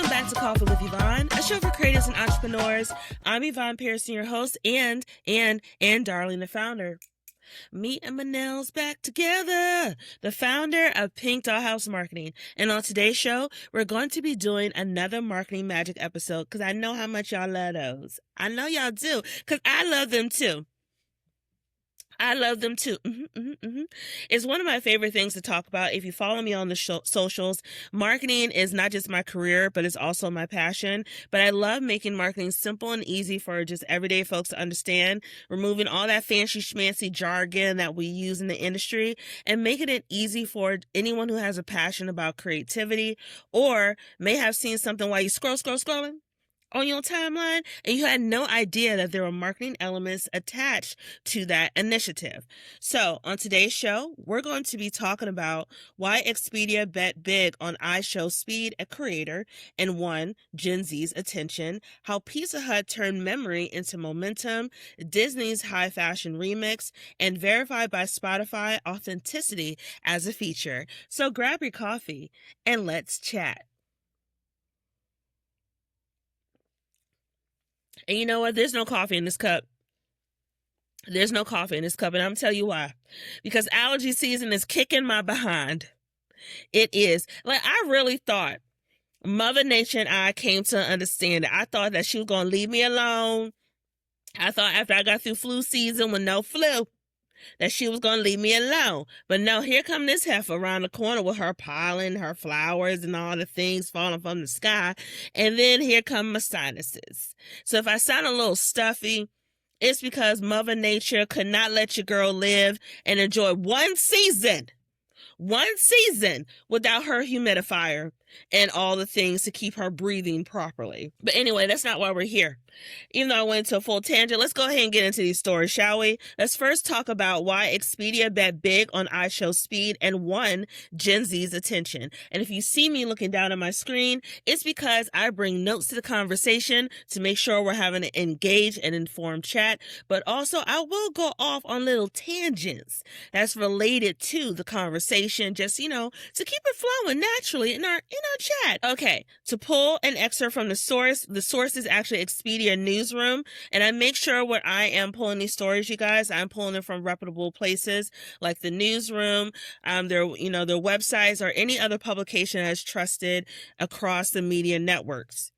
Welcome back to Coffee with Yvonne, a show for creators and entrepreneurs. I'm Yvonne Pearson, your host, and Darling, the founder. Me and Manel's back together, the founder of Pink Dollhouse Marketing. And on today's show, we're going to be doing another Marketing Magic episode because I know how much y'all love those. I know y'all do because I love them too. It's one of my favorite things to talk about. If you follow me on the socials, marketing is not just my career, but it's also my passion. But I love making marketing simple and easy for just everyday folks to understand, removing all that fancy schmancy jargon that we use in the industry and making it easy for anyone who has a passion about creativity or may have seen something while you scrolling on your timeline and you had no idea that there were marketing elements attached to that initiative. So on today's show, we're going to be talking about why Expedia bet big on IShowSpeed, a creator, and won Gen Z's attention, how Pizza Hut turned memory into momentum, Disney's high fashion remix, and verified by Spotify authenticity as a feature. So grab your coffee and let's chat. And you know what? There's no coffee in this cup. And I'm going to tell you why. Because allergy season is kicking my behind. It is. Like, I really thought Mother Nature and I came to understand it. I thought that she was going to leave me alone. I thought after I got through flu season with no flu, that she was going to leave me alone. But no, here come this heifer around the corner with her pollen, her flowers, and all the things falling from the sky. And then here come my sinuses. So if I sound a little stuffy, it's because Mother Nature could not let your girl live and enjoy one season without her humidifier and all the things to keep her breathing properly. But anyway, that's not why we're here. Even though I went into a full tangent, let's go ahead and get into these stories, shall we? Let's first talk about why Expedia bet big on IShowSpeed and won Gen Z's attention. And if you see me looking down at my screen, it's because I bring notes to the conversation to make sure we're having an engaged and informed chat. But also, I will go off on little tangents that's related to the conversation, just, to keep it flowing naturally in our chat. Okay, to pull an excerpt from the source is actually Expedia Newsroom, and I make sure when I am pulling these stories, you guys, I'm pulling them from reputable places like the Newsroom, their websites, or any other publication that's trusted across the media networks.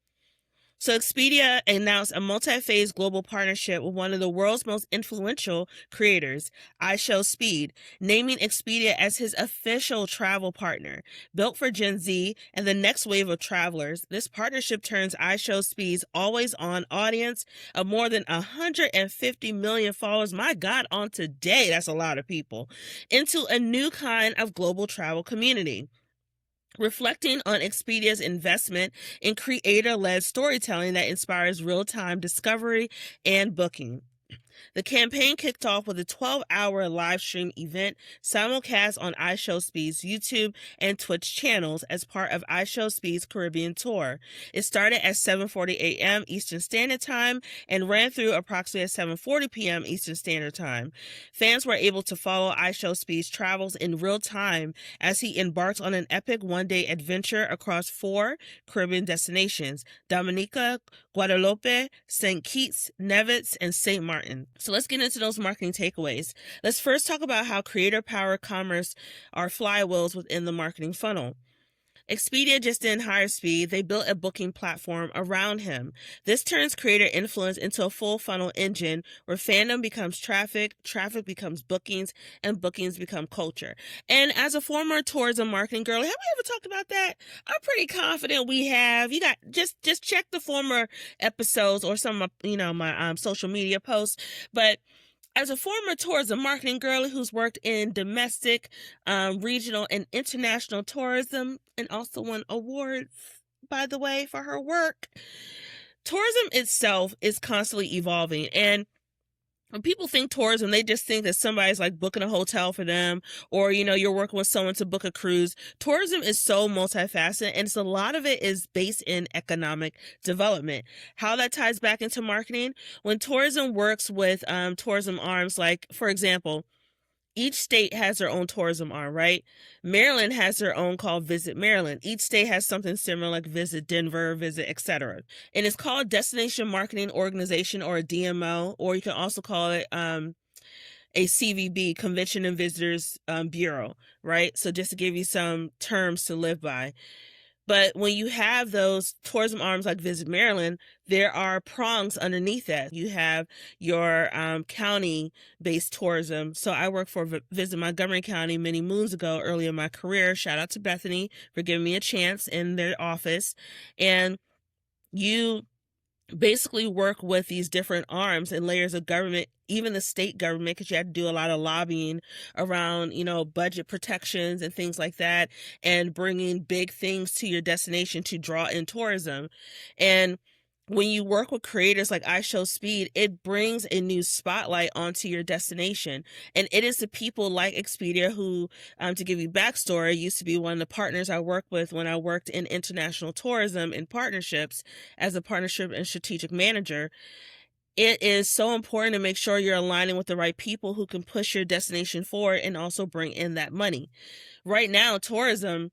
So Expedia announced a multi-phase global partnership with one of the world's most influential creators, IShowSpeed, naming Expedia as his official travel partner. Built for Gen Z and the next wave of travelers, this partnership turns IShowSpeed's always-on audience of more than 150 million followers, my God, on today, that's a lot of people, into a new kind of global travel community. Reflecting on Expedia's investment in creator-led storytelling that inspires real-time discovery and booking. The campaign kicked off with a 12-hour live stream event simulcast on IShowSpeed's YouTube and Twitch channels as part of IShowSpeed's Caribbean tour. It started at 7:40 a.m. Eastern Standard Time and ran through approximately at 7:40 p.m. Eastern Standard Time. Fans were able to follow IShowSpeed's travels in real time as he embarked on an epic one-day adventure across 4 Caribbean destinations: Dominica, Guadeloupe, St. Kitts, Nevis, and St. Martin. So let's get into those marketing takeaways. Let's first talk about how creator-powered commerce are flywheels within the marketing funnel. Expedia just didn't hire Speed, they built a booking platform around him. This turns creator influence into a full funnel engine where fandom becomes traffic, traffic becomes bookings, and bookings become culture. And as a former tourism marketing girl, have we ever talked about that? I'm pretty confident we have. You got just check the former episodes or some of my social media posts. But as a former tourism marketing girl who's worked in domestic, regional, and international tourism, and also won awards, by the way, for her work, tourism itself is constantly evolving. And when people think tourism, they just think that somebody's like booking a hotel for them, or, you're working with someone to book a cruise. Tourism is so multifaceted, and a lot of it is based in economic development. How that ties back into marketing, when tourism works with tourism arms, like, for example, each state has their own tourism arm, right? Maryland has their own called Visit Maryland. Each state has something similar like Visit Denver, Visit, etc. And it's called Destination Marketing Organization, or a DMO, or you can also call it a CVB, Convention and Visitors Bureau, right? So just to give you some terms to live by. But when you have those tourism arms like Visit Maryland, there are prongs underneath that. You have your county-based tourism. So I worked for Visit Montgomery County many moons ago, early in my career. Shout out to Bethany for giving me a chance in their office. And you basically work with these different arms and layers of government, even the state government, because you had to do a lot of lobbying around, budget protections and things like that, and bringing big things to your destination to draw in tourism. And when you work with creators like IShowSpeed, it brings a new spotlight onto your destination. And it is the people like Expedia who, to give you backstory, used to be one of the partners I worked with when I worked in international tourism and partnerships as a partnership and strategic manager. It is so important to make sure you're aligning with the right people who can push your destination forward and also bring in that money. Right now, tourism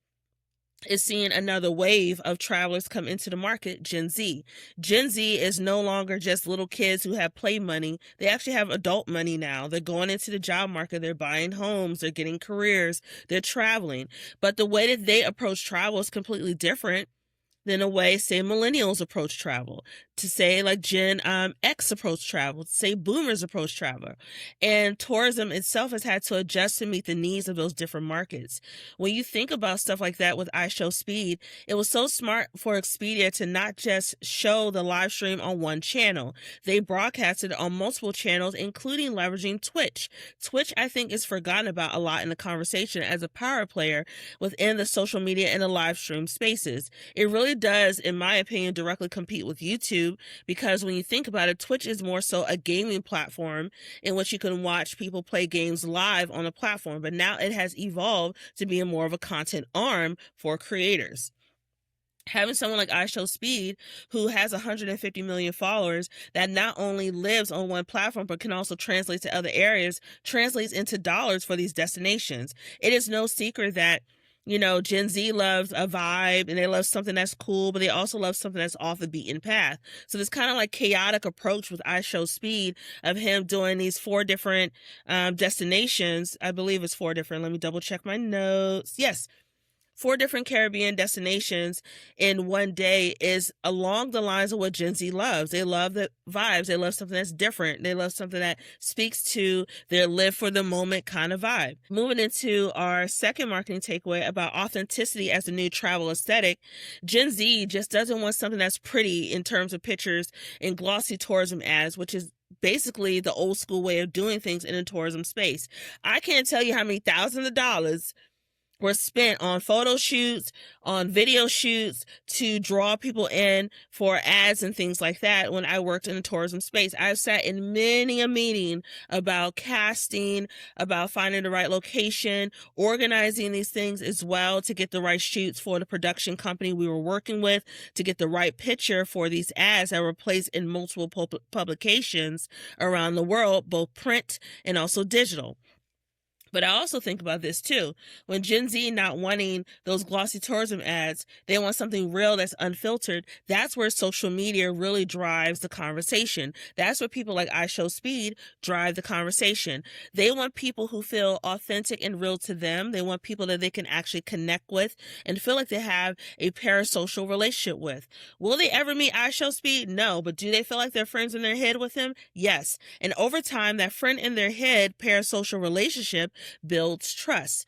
is seeing another wave of travelers come into the market, Gen Z. Gen Z is no longer just little kids who have play money. They actually have adult money now. They're going into the job market. They're buying homes. They're getting careers. They're traveling. But the way that they approach travel is completely different than the way, say, millennials approach travel, to say like Gen X approach travel, to say boomers approach travel. And tourism itself has had to adjust to meet the needs of those different markets. When you think about stuff like that with IShowSpeed, it was so smart for Expedia to not just show the live stream on one channel. They broadcasted on multiple channels, including leveraging Twitch. Twitch, I think, is forgotten about a lot in the conversation as a power player within the social media and the live stream spaces. It really does, in my opinion, directly compete with YouTube, because when you think about it, Twitch is more so a gaming platform in which you can watch people play games live on a platform, but now it has evolved to be more of a content arm for creators. Having someone like IShowSpeed, who has 150 million followers, that not only lives on one platform but can also translate to other areas, translates into dollars for these destinations. It is no secret that Gen Z loves a vibe and they love something that's cool, but they also love something that's off the beaten path. So this kind of like chaotic approach with IShowSpeed of him doing these 4 different destinations. I believe it's 4 different. Let me double check my notes. Yes. 4 different Caribbean destinations in one day is along the lines of what Gen Z loves. They love the vibes. They love something that's different. They love something that speaks to their live for the moment kind of vibe. Moving into our second marketing takeaway about authenticity as the new travel aesthetic, Gen Z just doesn't want something that's pretty in terms of pictures and glossy tourism ads, which is basically the old school way of doing things in a tourism space. I can't tell you how many thousands of dollars were spent on photo shoots, on video shoots to draw people in for ads and things like that. When I worked in the tourism space, I've sat in many a meeting about casting, about finding the right location, organizing these things as well to get the right shoots for the production company we were working with, to get the right picture for these ads that were placed in multiple publications around the world, both print and also digital. But I also think about this too. When Gen Z not wanting those glossy tourism ads, they want something real that's unfiltered. That's where social media really drives the conversation. That's where people like IShowSpeed drive the conversation. They want people who feel authentic and real to them. They want people that they can actually connect with and feel like they have a parasocial relationship with. Will they ever meet IShowSpeed? No. But do they feel like they're friends in their head with him? Yes. And over time, that friend in their head parasocial relationship builds trust.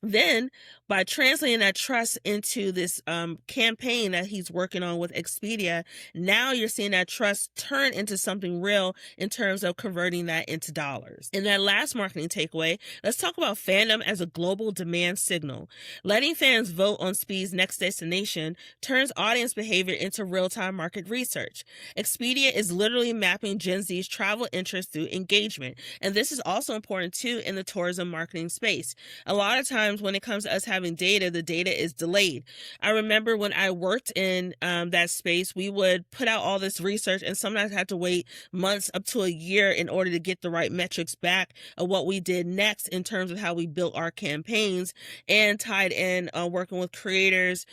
Then, by translating that trust into this campaign that he's working on with Expedia, now you're seeing that trust turn into something real in terms of converting that into dollars. In that last marketing takeaway, let's talk about fandom as a global demand signal. Letting fans vote on Speed's next destination turns audience behavior into real-time market research. Expedia is literally mapping Gen Z's travel interest through engagement. And this is also important too in the tourism marketing space. A lot of times when it comes to us having having data, the data is delayed. I remember when I worked in that space, we would put out all this research and sometimes have to wait months up to a year in order to get the right metrics back of what we did next in terms of how we built our campaigns, and tied in working with creators,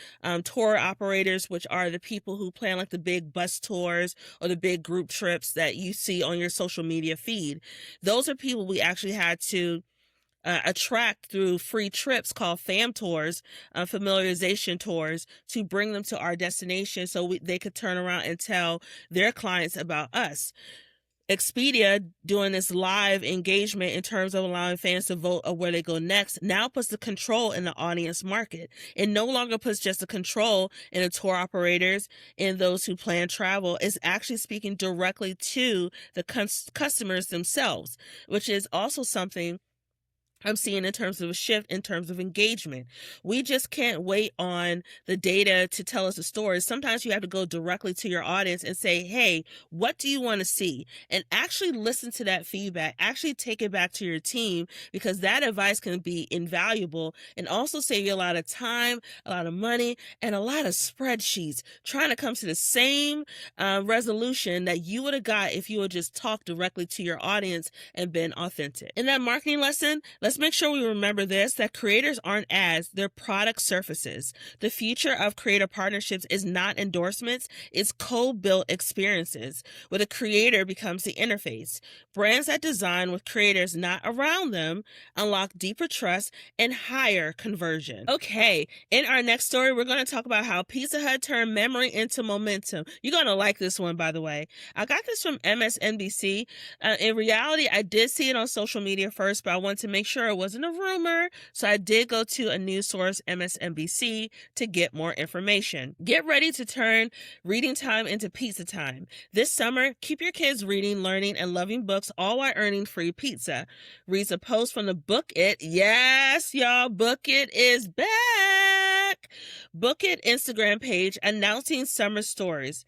tour operators, which are the people who plan like the big bus tours or the big group trips that you see on your social media feed. Those are people we actually had to attract through free trips called fam tours, familiarization tours, to bring them to our destination so they could turn around and tell their clients about us. Expedia, doing this live engagement in terms of allowing fans to vote of where they go next, now puts the control in the audience market. It no longer puts just the control in the tour operators and those who plan travel. It's actually speaking directly to the customers themselves, which is also something I'm seeing in terms of a shift in terms of engagement. We just can't wait on the data to tell us a story. Sometimes you have to go directly to your audience and say, hey, what do you want to see? And actually listen to that feedback. Actually take it back to your team, because that advice can be invaluable and also save you a lot of time, a lot of money, and a lot of spreadsheets trying to come to the same resolution that you would have got if you would just talk directly to your audience and been authentic. In that marketing lesson, let's make sure we remember this, that creators aren't ads, they're product surfaces. The future of creator partnerships is not endorsements, it's co-built experiences, where the creator becomes the interface. Brands that design with creators not around them unlock deeper trust and higher conversion. Okay, in our next story, we're going to talk about how Pizza Hut turned memory into momentum. You're going to like this one, by the way. I got this from MSNBC. In reality, I did see it on social media first, but I wanted to make sure it wasn't a rumor, so I did go to a news source, MSNBC, to get more information. Get ready to turn reading time into pizza time. This summer, keep your kids reading, learning, and loving books, all while earning free pizza, reads a post from the Book It. Yes, y'all, Book It is back. Book It Instagram page announcing summer stories.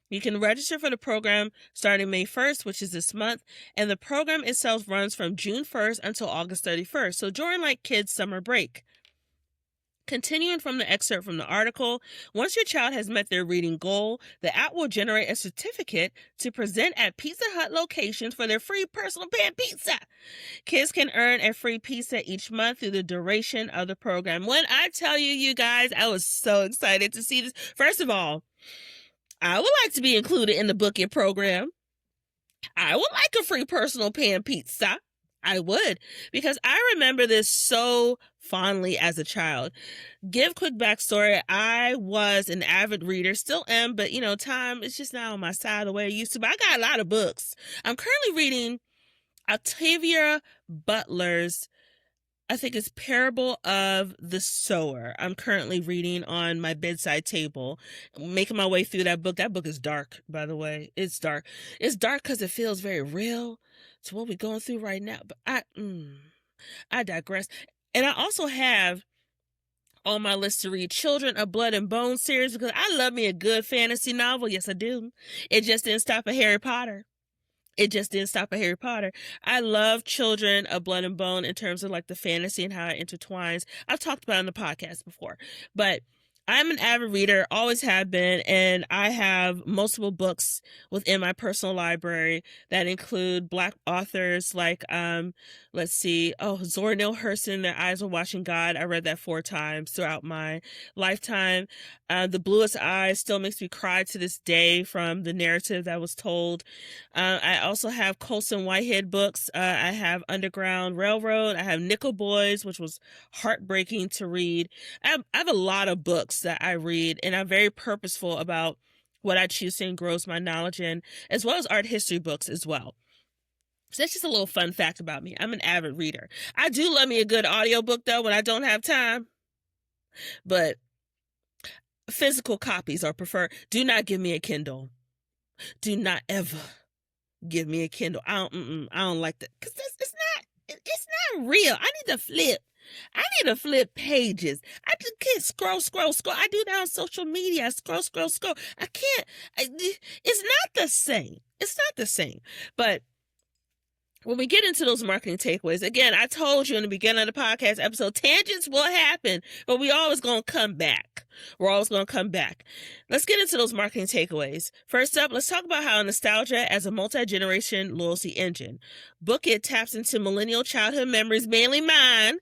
You can register for the program starting May 1st, which is this month, and the program itself runs from June 1st until August 31st, so during like kids' summer break. Continuing from the excerpt from the article, once your child has met their reading goal, the app will generate a certificate to present at Pizza Hut locations for their free personal pan pizza. Kids can earn a free pizza each month through the duration of the program. When I tell you, you guys, I was so excited to see this. First of all, I would like to be included in the Book It program. I would like a free personal pan pizza. I would, because I remember this so fondly as a child. Give quick backstory. I was an avid reader, still am, but time is just not on my side the way it used to. But I got a lot of books. I'm currently reading Octavia Butler's, I think it's Parable of the Sower. I'm currently reading on my bedside table, making my way through that book. That book is dark, by the way. It's dark. It's dark because it feels very real to what we're going through right now. But I digress. And I also have on my list to read Children of Blood and Bone series, because I love me a good fantasy novel. Yes, I do. It just didn't stop at Harry Potter. I love Children of Blood and Bone in terms of like the fantasy and how it intertwines. I've talked about it on the podcast before, but I'm an avid reader, always have been, and I have multiple books within my personal library that include Black authors like, Zora Neale Hurston, Their Eyes Were Watching God. I read that 4 times throughout my lifetime. The Bluest Eyes still makes me cry to this day from the narrative that was told. I also have Colson Whitehead books. I have Underground Railroad. I have Nickel Boys, which was heartbreaking to read. I have a lot of books that I read, and I'm very purposeful about what I choose to engross my knowledge in, as well as art history books as well. So that's just a little fun fact about me. I'm an avid reader. I do love me a good audiobook though when I don't have time, but physical copies are preferred. Do not give me a Kindle. Do not ever give me a Kindle. I don't like that, because it's not real. I need to flip pages. I just can't scroll. I do that on social media. I scroll. I can't. It's not the same. But when we get into those marketing takeaways, again, I told you in the beginning of the podcast episode, tangents will happen, but we always going to come back. We're always going to come back. Let's get into those marketing takeaways. First up, let's talk about how nostalgia as a multi-generation loyalty engine. Book It taps into millennial childhood memories, mainly mine,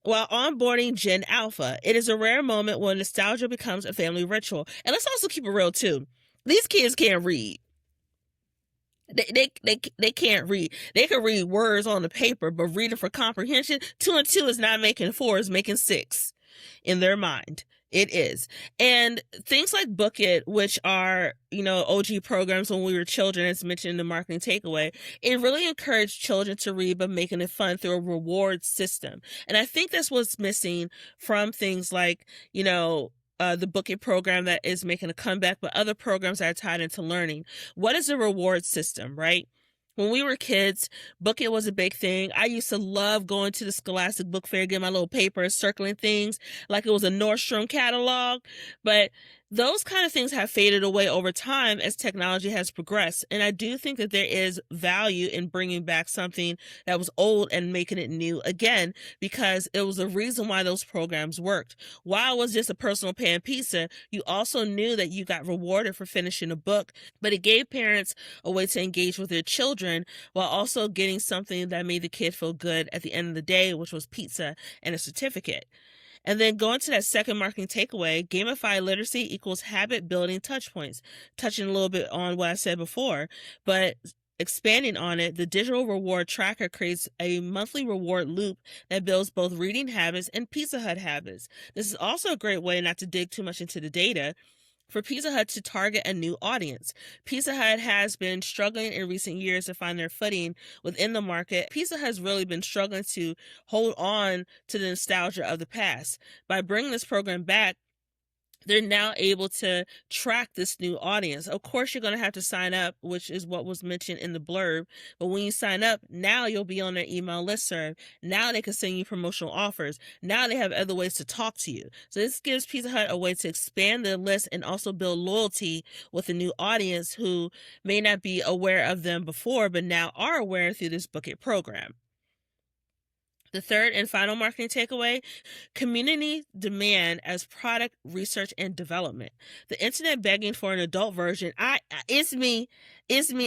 while onboarding Gen Alpha. It is a rare moment when nostalgia becomes a family ritual. And let's also keep it real, too. These kids can't read. They can't read. They can read words on the paper, but reading for comprehension, 2 and 2 is not making 4, it's making 6 in their mind. It is. And things like Book It, which are, OG programs when we were children, as mentioned in the marketing takeaway, it really encouraged children to read, but making it fun through a reward system. And I think that's what's missing from things like, the Book It program that is making a comeback, but other programs that are tied into learning. What is a reward system, right? When we were kids, Book It was a big thing. I used to love going to the Scholastic Book Fair, getting my little paper, circling things like it was a Nordstrom catalog. But those kind of things have faded away over time as technology has progressed. And I do think that there is value in bringing back something that was old and making it new again, because it was the reason why those programs worked. While it was just a personal pan pizza, you also knew that you got rewarded for finishing a book, but it gave parents a way to engage with their children while also getting something that made the kid feel good at the end of the day, which was pizza and a certificate. And then going to that second marketing takeaway, gamified literacy equals habit building touch points. Touching a little bit on what I said before, but expanding on it, the digital reward tracker creates a monthly reward loop that builds both reading habits and Pizza Hut habits. This is also a great way, not to dig too much into the data, for Pizza Hut to target a new audience. Pizza Hut has been struggling in recent years to find their footing within the market. Pizza Hut has really been struggling to hold on to the nostalgia of the past. By bringing this program back, they're now able to track this new audience. Of course, you're going to have to sign up, which is what was mentioned in the blurb. But when you sign up, now you'll be on their email listserv. Now they can send you promotional offers. Now they have other ways to talk to you. So this gives Pizza Hut a way to expand their list and also build loyalty with a new audience who may not be aware of them before, but now are aware through this Book It program. The third and final marketing takeaway, community demand as product research and development. The internet begging for an adult version. It's me.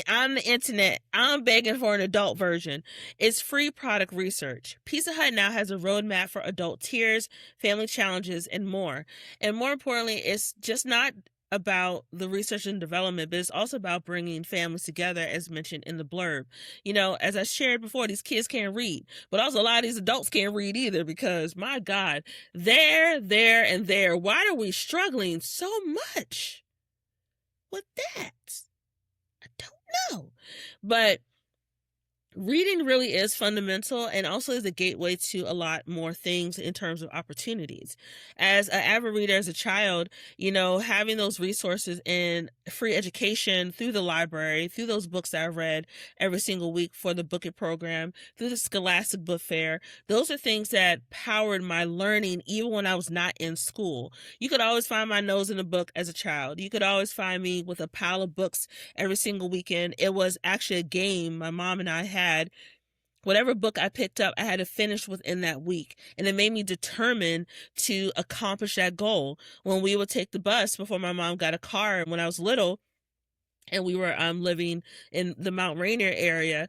I'm the internet. I'm begging for an adult version. It's free product research. Pizza Hut now has a roadmap for adult tiers, family challenges, and more. And more importantly, it's just not about the research and development, but it's also about bringing families together, as mentioned in the blurb. As I shared before, these kids can't read, but also a lot of these adults can't read either, because my God, there, and there. Why are we struggling so much with that? I don't know. But reading really is fundamental and also is a gateway to a lot more things in terms of opportunities. As an avid reader as a child, having those resources in free education through the library, through those books that I read every single week for the Book It program, through the Scholastic Book Fair, those are things that powered my learning even when I was not in school. You could always find my nose in a book as a child. You could always find me with a pile of books every single weekend. It was actually a game my mom and I had. Whatever book I picked up, I had to finish within that week. And it made me determined to accomplish that goal. When we would take the bus before my mom got a car when I was little, and we were living in the Mount Rainier area,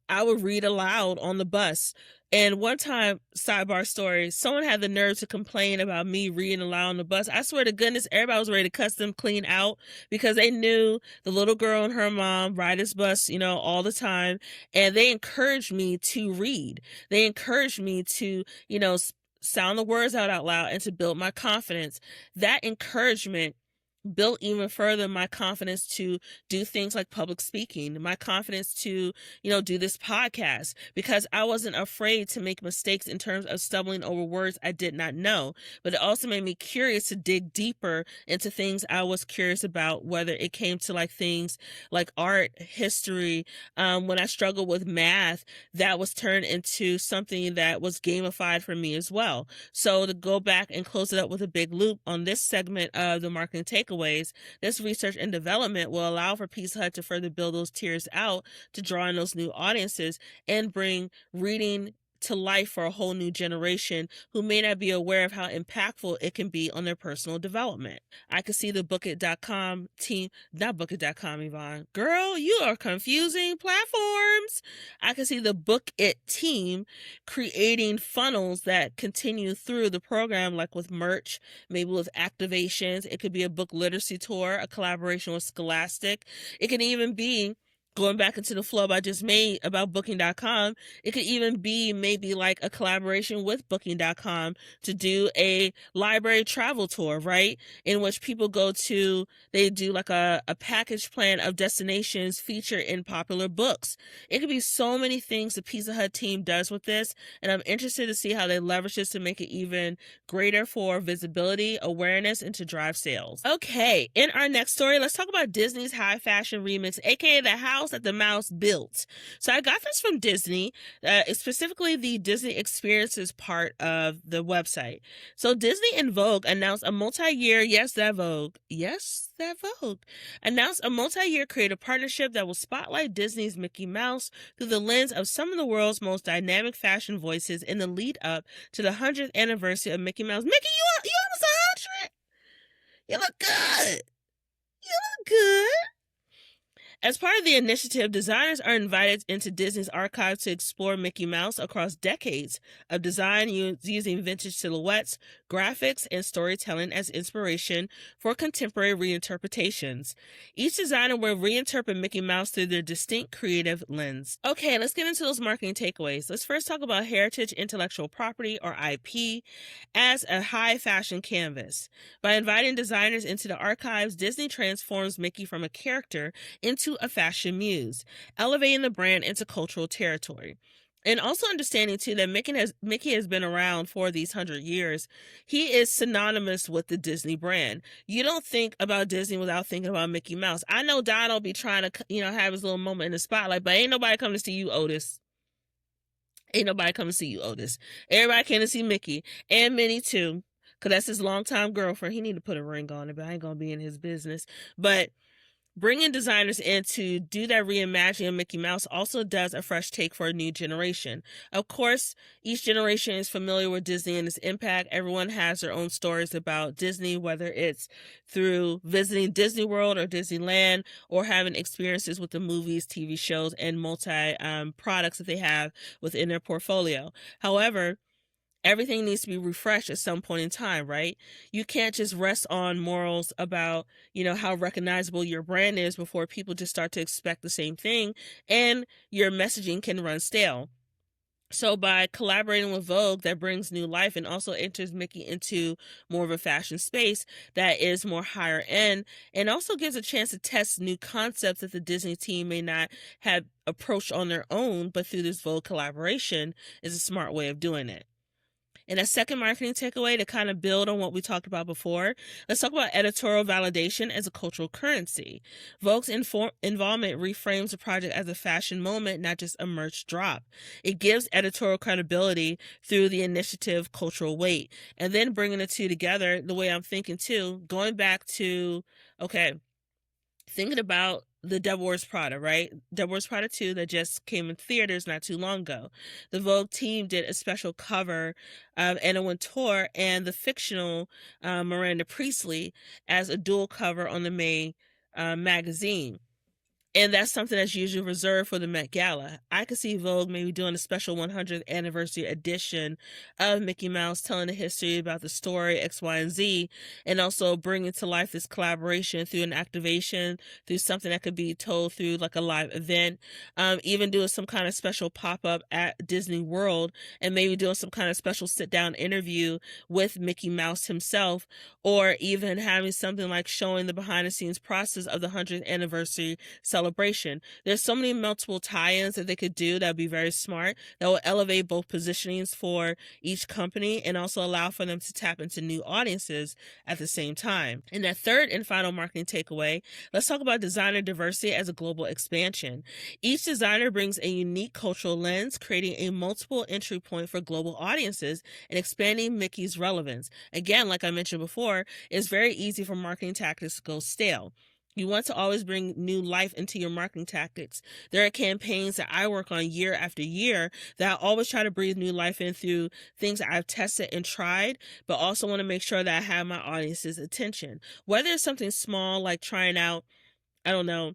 I would read aloud on the bus. And one time, sidebar story, someone had the nerve to complain about me reading aloud on the bus. I swear to goodness, everybody was ready to cuss them clean out, because they knew the little girl and her mom ride this bus, all the time. And they encouraged me to read. They encouraged me to, sound the words out loud and to build my confidence. That encouragement built even further my confidence to do things like public speaking, my confidence to, do this podcast, because I wasn't afraid to make mistakes in terms of stumbling over words I did not know. But it also made me curious to dig deeper into things I was curious about, whether it came to like things like art, history. When I struggled with math, that was turned into something that was gamified for me as well. So to go back and close it up with a big loop on this segment of the marketing takeaway, takeaways, this research and development will allow for Pizza Hut to further build those tiers out to draw in those new audiences and bring reading to life for a whole new generation who may not be aware of how impactful it can be on their personal development. I could see the bookit.com team, not bookit.com, Yvonne. Girl, you are confusing platforms. I could see the Bookit team creating funnels that continue through the program, like with merch, maybe with activations. It could be a book literacy tour, a collaboration with Scholastic. It can even be, going back into the flow I just made about booking.com, it could even be maybe like a collaboration with booking.com to do a library travel tour, right? In which people go to, they do like a package plan of destinations featured in popular books. It could be so many things the Pizza Hut team does with this, and I'm interested to see how they leverage this to make it even greater for visibility, awareness, and to drive sales. Okay, in our next story, let's talk about Disney's high fashion remix, aka the house that the mouse built. So I got this from Disney, specifically the Disney Experiences part of the website. So Disney and Vogue announced a multi-year, announced a multi-year creative partnership that will spotlight Disney's Mickey Mouse through the lens of some of the world's most dynamic fashion voices in the lead up to the 100th anniversary of Mickey Mouse. Mickey, you almost 100? You look good. You look good. As part of the initiative, designers are invited into Disney's archives to explore Mickey Mouse across decades of design using vintage silhouettes, graphics, and storytelling as inspiration for contemporary reinterpretations. Each designer will reinterpret Mickey Mouse through their distinct creative lens. Okay, let's get into those marketing takeaways. Let's first talk about heritage intellectual property, or IP, as a high fashion canvas. By inviting designers into the archives, Disney transforms Mickey from a character into a fashion muse, elevating the brand into cultural territory. And also understanding too that Mickey has been around for these 100 years. He is synonymous with the Disney brand. You don't think about Disney without thinking about Mickey Mouse. I know Donald be trying to, have his little moment in the spotlight, but ain't nobody coming to see you, Otis. Ain't nobody coming to see you, Otis. Everybody came to see Mickey, and Minnie too, because that's his longtime girlfriend. He need to put a ring on it, but I ain't gonna be in his business. But bringing designers in to do that reimagining of Mickey Mouse also does a fresh take for a new generation. Of course, each generation is familiar with Disney and its impact. Everyone has their own stories about Disney, whether it's through visiting Disney World or Disneyland, or having experiences with the movies, TV shows, and multi products that they have within their portfolio. However, everything needs to be refreshed at some point in time, right? You can't just rest on morals about, how recognizable your brand is before people just start to expect the same thing, and your messaging can run stale. So by collaborating with Vogue, that brings new life and also enters Mickey into more of a fashion space that is more higher end, and also gives a chance to test new concepts that the Disney team may not have approached on their own, but through this Vogue collaboration is a smart way of doing it. And a second marketing takeaway to kind of build on what we talked about before, let's talk about editorial validation as a cultural currency. Vogue's involvement reframes the project as a fashion moment, not just a merch drop. It gives editorial credibility through the initiative cultural weight. And then bringing the two together, the way I'm thinking too, going back to, thinking about the Devil Wears Prada, right? Devil Wears Prada 2 that just came in theaters not too long ago. The Vogue team did a special cover of Anna Wintour and the fictional Miranda Priestly as a dual cover on the May magazine. And that's something that's usually reserved for the Met Gala. I could see Vogue maybe doing a special 100th anniversary edition of Mickey Mouse, telling the history about the story X, Y, and Z, and also bringing to life this collaboration through an activation, through something that could be told through like a live event, even doing some kind of special pop-up at Disney World, and maybe doing some kind of special sit-down interview with Mickey Mouse himself, or even having something like showing the behind-the-scenes process of the 100th anniversary celebration. There's so many multiple tie-ins that they could do that would be very smart, that will elevate both positionings for each company and also allow for them to tap into new audiences at the same time. And that third and final marketing takeaway, let's talk about designer diversity as a global expansion. Each designer brings a unique cultural lens, creating a multiple entry point for global audiences and expanding Mickey's relevance. Again, like I mentioned before, it's very easy for marketing tactics to go stale. You want to always bring new life into your marketing tactics. There are campaigns that I work on year after year that I always try to breathe new life in through things that I've tested and tried, but also want to make sure that I have my audience's attention. Whether it's something small like trying out, I don't know,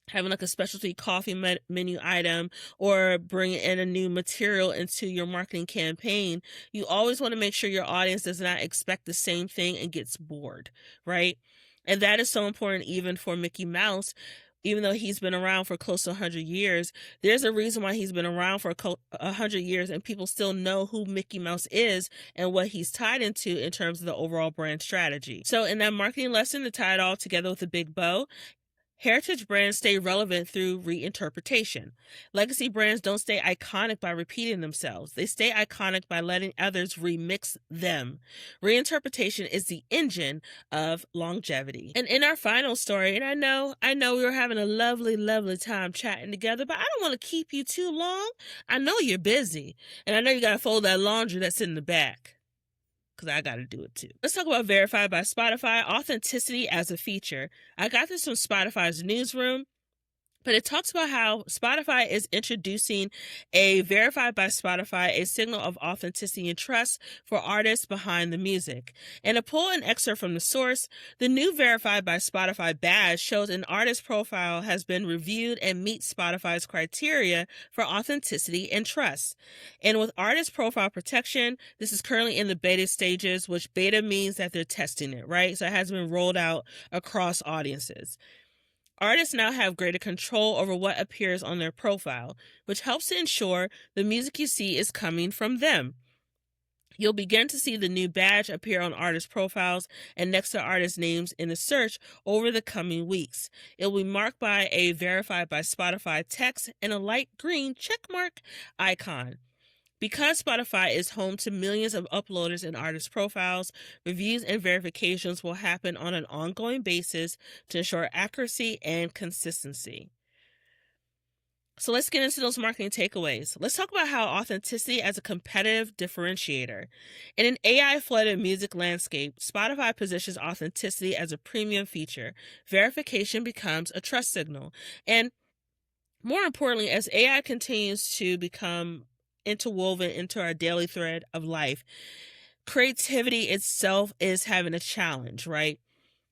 having like a specialty coffee menu item or bringing in a new material into your marketing campaign, you always want to make sure your audience does not expect the same thing and gets bored, right? And that is so important even for Mickey Mouse. Even though he's been around for close to 100 years, there's a reason why he's been around for 100 years and people still know who Mickey Mouse is and what he's tied into in terms of the overall brand strategy. So in that marketing lesson, to tie it all together with a big bow, heritage brands stay relevant through reinterpretation. Legacy brands don't stay iconic by repeating themselves. They stay iconic by letting others remix them. Reinterpretation is the engine of longevity. And in our final story, and I know we were having a lovely, lovely time chatting together, but I don't want to keep you too long. I know you're busy, and I know you got to fold that laundry that's in the back, because I got to do it too. Let's talk about Verified by Spotify, authenticity as a feature. I got this from Spotify's newsroom, but it talks about how Spotify is introducing a Verified by Spotify, a signal of authenticity and trust for artists behind the music. And to pull an excerpt from the source, the new Verified by Spotify badge shows an artist's profile has been reviewed and meets Spotify's criteria for authenticity and trust. And with artist profile protection, this is currently in the beta stages, which beta means that they're testing it, right? So it hasn't been rolled out across audiences. Artists now have greater control over what appears on their profile, which helps to ensure the music you see is coming from them. You'll begin to see the new badge appear on artist profiles and next to artist names in the search over the coming weeks. It will be marked by a Verified by Spotify text and a light green checkmark icon. Because Spotify is home to millions of uploaders and artist profiles, reviews and verifications will happen on an ongoing basis to ensure accuracy and consistency. So let's get into those marketing takeaways. Let's talk about how authenticity as a competitive differentiator. In an AI-flooded music landscape, Spotify positions authenticity as a premium feature. Verification becomes a trust signal. And more importantly, as AI continues to become interwoven into our daily thread of life, creativity itself is having a challenge, right?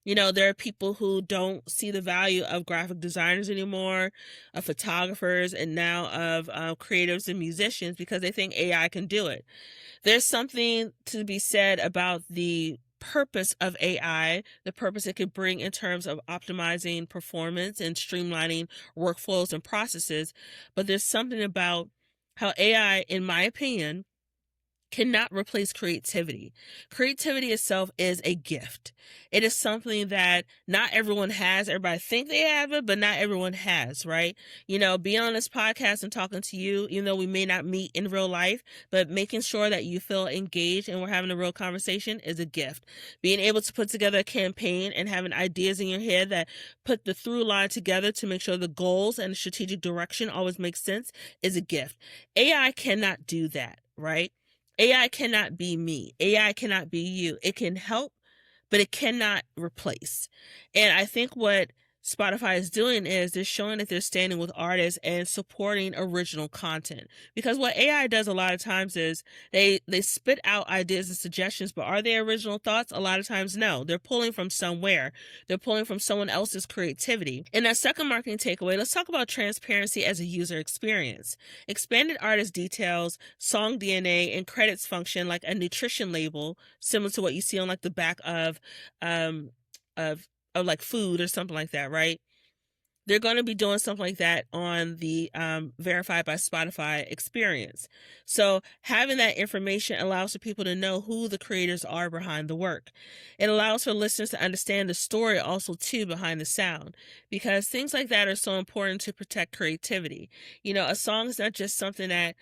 You know, there are people who don't see the value of graphic designers anymore, of photographers, and now of creatives and musicians because they think AI can do it. There's something to be said about the purpose of AI, the purpose it could bring in terms of optimizing performance and streamlining workflows and processes. But there's something about how AI, in my opinion, cannot replace creativity. Creativity itself is a gift. It is something that not everyone has. Everybody think they have it, but not everyone has, right? You know, being on this podcast and talking to you, even though we may not meet in real life, but making sure that you feel engaged and we're having a real conversation is a gift. Being able to put together a campaign and having ideas in your head that put the through line together to make sure the goals and the strategic direction always make sense is a gift. AI cannot do that, right? AI cannot be me. AI cannot be you. It can help, but it cannot replace. And I think what Spotify is doing is they're showing that they're standing with artists and supporting original content. Because what AI does a lot of times is they spit out ideas and suggestions, but are they original thoughts? A lot of times, no. They're pulling from somewhere. They're pulling from someone else's creativity. In that second marketing takeaway, let's talk about transparency as a user experience. Expanded artist details, song DNA, and credits function like a nutrition label, similar to what you see on like the back of like food or something like that, right? they're going to be doing something like that on the Verified by Spotify experience. So having that information allows for people to know who the creators are behind the work. It allows for listeners to understand the story also too behind the sound, because things like that are so important to protect creativity. You know, a song is not just something that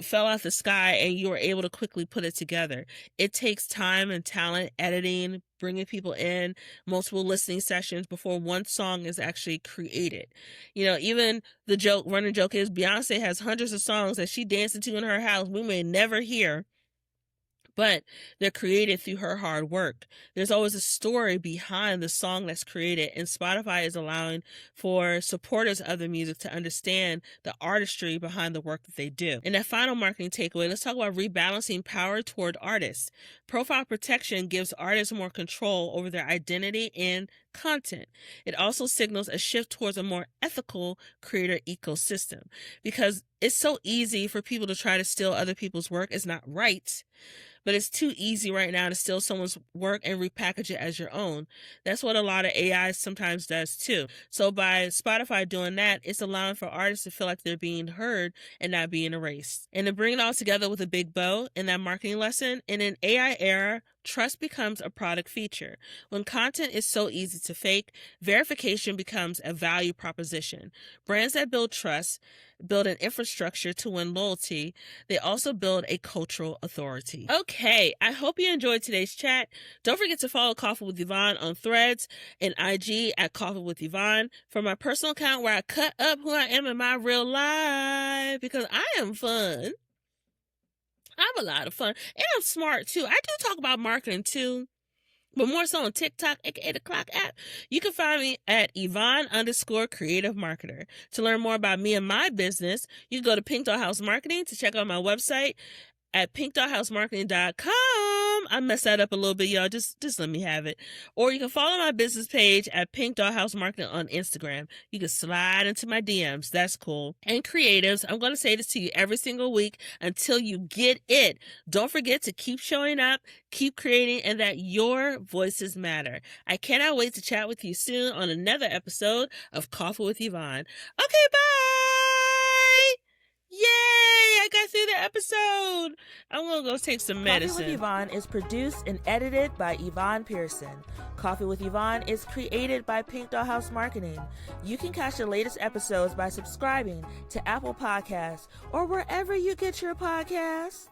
fell out the sky and you were able to quickly put it together. It takes time and talent, editing, bringing people in, multiple listening sessions before one song is actually created. You know, even the running joke is Beyonce has hundreds of songs that she dances to in her house we may never hear, but they're created through her hard work. There's always a story behind the song that's created, and Spotify is allowing for supporters of the music to understand the artistry behind the work that they do. And that final marketing takeaway, let's talk about rebalancing power toward artists. Profile protection gives artists more control over their identity and content. It also signals a shift towards a more ethical creator ecosystem, because it's so easy for people to try to steal other people's work. It's not right, but it's too easy right now to steal someone's work and repackage it as your own. That's what a lot of AI sometimes does too. So by Spotify doing that, it's allowing for artists to feel like they're being heard and not being erased. And to bring it all together with a big bow in that marketing lesson, in an AI era, trust becomes a product feature. When content is so easy to fake, verification becomes a value proposition. Brands that build trust build an infrastructure to win loyalty. They also build a cultural authority. Okay, I hope you enjoyed today's chat. Don't forget to follow Coffee with Yvonne on Threads and IG at Coffee with Yvonne, for my personal account where I cut up who I am in my real life, because I am fun. I'm a lot of fun, and I'm smart too. I do talk about marketing too, but more so on TikTok, aka the Clock app. You can find me at Yvonne_creative marketer. To learn more about me and my business, you can go to Pink Doll House Marketing to check out my website at pinkdollhousemarketing.com. I messed that up a little bit, y'all. Just let me have it. Or you can follow my business page at Pink Doll House Marketing on Instagram. You can slide into my DMs. That's cool. And creatives, I'm going to say this to you every single week until you get it. Don't forget to keep showing up, keep creating, and that your voices matter. I cannot wait to chat with you soon on another episode of Coffee with Yvonne. Okay, bye! Yay! I got through the episode. I'm going to go take some medicine. Coffee with Yvonne is produced and edited by Yvonne Pearson. Coffee with Yvonne is created by Pink Doll House Marketing. You can catch the latest episodes by subscribing to Apple Podcasts or wherever you get your podcasts.